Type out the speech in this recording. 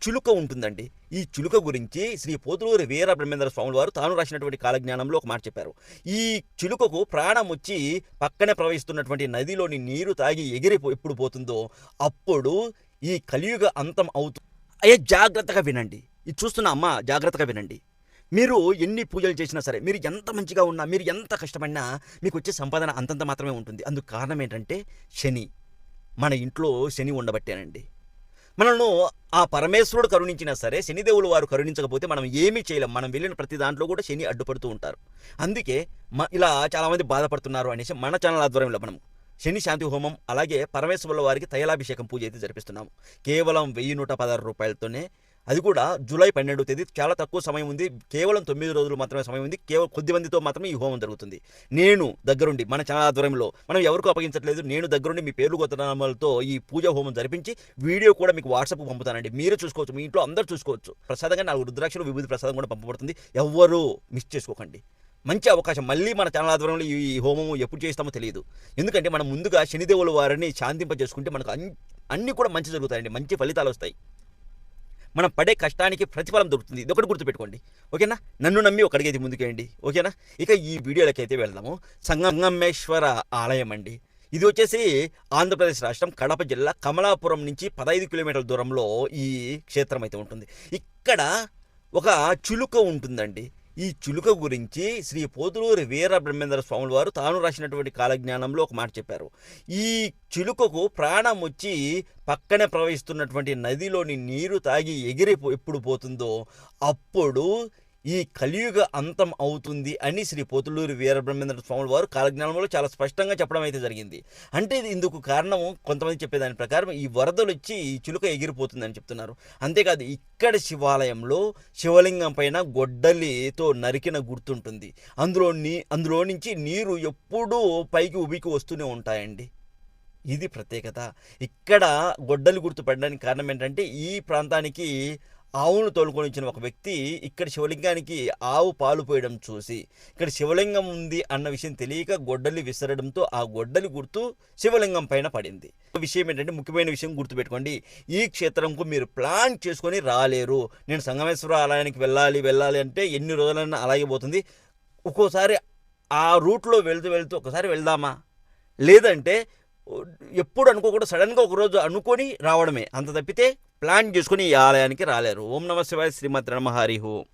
చిలుక ఉంటుందండి. ఈ చిలుక గురించి శ్రీ పోతులూరి వీర బ్రహ్మేంద్ర స్వాముల వారు తాను రాసినటువంటి కాలజ్ఞానంలో ఒక మాట చెప్పారు. ఈ చిలుకకు ప్రాణం వచ్చి పక్కనే ప్రవహిస్తున్నటువంటి నదిలోని నీరు తాగి ఎప్పుడు పోతుందో అప్పుడు ఈ కలియుగ అంతం అవుతుంది. అయ్యే జాగ్రత్తగా వినండి. ఇది చూస్తున్న అమ్మ జాగ్రత్తగా వినండి. మీరు ఎన్ని పూజలు చేసినా సరే, మీరు ఎంత మంచిగా ఉన్నా, మీరు ఎంత కష్టపడినా మీకు వచ్చే సంపాదన అంతంత మాత్రమే ఉంటుంది. అందుకు కారణం ఏంటంటే శని. మన ఇంట్లో శని ఉండబట్టేనండి. మనల్ని ఆ పరమేశ్వరుడు కరుణించినా సరే శనిదేవులు వారు కరుణించకపోతే మనం ఏమీ చేయలేం. మనం వెళ్ళిన ప్రతి దాంట్లో కూడా శని అడ్డుపడుతూ ఉంటారు. అందుకే ఇలా చాలామంది బాధపడుతున్నారు అనేసి మన ఛానల్ ఆధ్వర్యంలో మనం శని శాంతి హోమం అలాగే పరమేశ్వరుల వారికి తైలాభిషేకం పూజ అయితే జరిపిస్తున్నాము. కేవలం 1116 రూపాయలతోనే, అది కూడా జూలై 12వ తేదీ. చాలా తక్కువ సమయం ఉంది, కేవలం 9 రోజులు మాత్రమే సమయం ఉంది. కేవలం కొద్ది మందితో మాత్రమే ఈ హోమం జరుగుతుంది. నేను దగ్గరుండి మన ఛానల్ ఆధ్వర్యంలో మనం ఎవరికూ అప్పగించట్లేదు. నేను దగ్గరుండి మీ పేర్లు గోత్రనామాలతో ఈ పూజ హోమం జరిపించి వీడియో కూడా మీకు వాట్సాప్కి పంపుతానండి. మీరే చూసుకోవచ్చు, మీ ఇంట్లో అందరూ చూసుకోవచ్చు. ప్రసాదంగా 4 రుద్రాక్షలు విభూతి ప్రసాదం కూడా పంపబడుతుంది. ఎవ్వరూ మిస్ చేసుకోకండి. మంచి అవకాశం. మళ్ళీ మన ఛానల్ ఆధ్వర్యంలో ఈ హోమము ఎప్పుడు చేస్తామో తెలియదు. ఎందుకంటే మనం ముందుగా శనిదేవుల వారిని శాంతింపజేసుకుంటే మనకు అన్నీ కూడా మంచి జరుగుతాయండి, మంచి ఫలితాలు వస్తాయి. మనం పడే కష్టానికి ప్రతిఫలం దొరుకుతుంది. ఇది ఒకటి గుర్తుపెట్టుకోండి, ఓకేనా? నన్ను నమ్మి ఒక అడిగైతే ముందుకేయండి, ఓకేనా? ఇక ఈ వీడియోలకి అయితే వెళ్దాము. సంగమేశ్వర ఆలయం అండి. ఇది వచ్చేసి ఆంధ్రప్రదేశ్ రాష్ట్రం కడప జిల్లా కమలాపురం నుంచి 15 కిలోమీటర్ల దూరంలో ఈ క్షేత్రం అయితే ఉంటుంది. ఇక్కడ ఒక చిలుక ఉంటుందండి. ఈ చిలుక గురించి శ్రీ పోతులూరి వీర బ్రహ్మేంద్ర స్వాముల వారు తాను రాసినటువంటి కాలజ్ఞానంలో ఒక మాట చెప్పారు. ఈ చిలుకకు ప్రాణం వచ్చి పక్కనే ప్రవహిస్తున్నటువంటి నదిలోని నీరు తాగి ఎప్పుడు పోతుందో అప్పుడు ఈ కలియుగ అంతం అవుతుంది అని శ్రీ పోతులూరి వీరబ్రహ్మేంద్ర స్వాముల వారు కాలజ్ఞానంలో చాలా స్పష్టంగా చెప్పడం అయితే జరిగింది. అంటే ఇందుకు కారణం కొంతమంది చెప్పేదాని ప్రకారం ఈ వరదలు వచ్చి ఈ చిలుక ఎగిరిపోతుందని చెప్తున్నారు. అంతేకాదు ఇక్కడ శివాలయంలో శివలింగం పైన గొడ్డలితో నరికిన గుర్తుంటుంది. అందులో నుంచి నీరు ఎప్పుడూ పైకి ఉబికి వస్తూనే ఉంటాయండి. ఇది ప్రత్యేకత. ఇక్కడ గొడ్డలి గుర్తు పడడానికి కారణం ఏంటంటే ఈ ప్రాంతానికి ఆవును తోలుకొని వచ్చిన ఒక వ్యక్తి ఇక్కడ శివలింగానికి ఆవు పాలు పోయడం చూసి ఇక్కడ శివలింగం ఉంది అన్న విషయం తెలియక గొడ్డలి విసరడంతో ఆ గొడ్డలి గుర్తు శివలింగం పైన పడింది. విషయం ఏంటంటే, ముఖ్యమైన విషయం గుర్తుపెట్టుకోండి, ఈ క్షేత్రంకు మీరు ప్లాన్ చేసుకొని రాలేరు. నేను సంగమేశ్వర ఆలయానికి వెళ్ళాలి అంటే ఎన్ని రోజులైనా అలాగే పోతుంది. ఒక్కోసారి ఆ రూట్లో వెళ్తూ ఒకసారి వెళ్దామా, లేదంటే ఎప్పుడు అనుకోకుండా సడన్గా ఒకరోజు అనుకొని రావడమే, అంత తప్పితే ప్లాన్ చేసుకుని ఈ ఆలయానికి రాలేరు. ఓం నమః శివాయ. శ్రీమతి నమః. హరి ఓం.